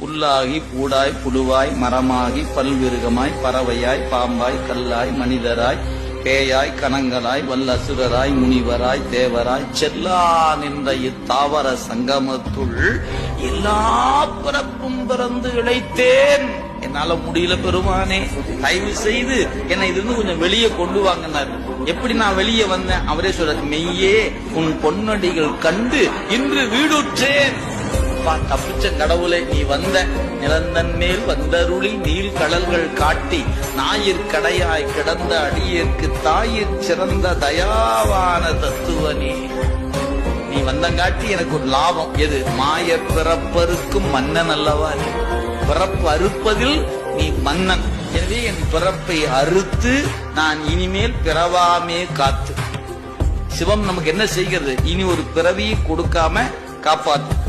புல்லாகி பூடாய் புழுவாய் மரமாகி பல்விருகமாய் பறவையாய் பாம்பாய் கல்லாய் மனிதராய் பேயாய் கணங்களாய் வல்லசுரராய் முனிவராய் தேவராய் செல்லா நின்ற இத்தாவர சங்கமத்துள் எல்லா பிறப்பும் பிறந்து இழைத்தேன். என்னால முடியல பெருமானே, தயவு செய்து என்னை இருந்து கொஞ்சம் வெளியே கொண்டு வாங்கினார். எப்படி நான் வெளியே வந்தேன்? அவரே சொல்ற, மெய்யே உன் பொன்னடிகள் கண்டு இன்று வீடுற்றேன். தப்பிச்ச கடவுளை, நீ வந்த நிலந்தன் மேல் வந்தருளி நீள் கடல்கள் காட்டி ஞாயிற்கடையாய் கிடந்த அடியேற்கு தாயிற் சிறந்த தயாவான தத்துவனே. நீ வந்தங்காட்டி எனக்கு ஒரு லாபம். எது? மாய பிறப்பருக்கும் மன்னன் அல்லவா நீ. பிறப்பு அறுப்பதில் நீ மன்னன். எனவே என் பிறப்பை அறுத்து நான் இனிமேல் பிறவாமே காத்து. சிவம் நமக்கு என்ன செய்கிறது? இனி ஒரு பிறவியை கொடுக்காம காப்பாத்து.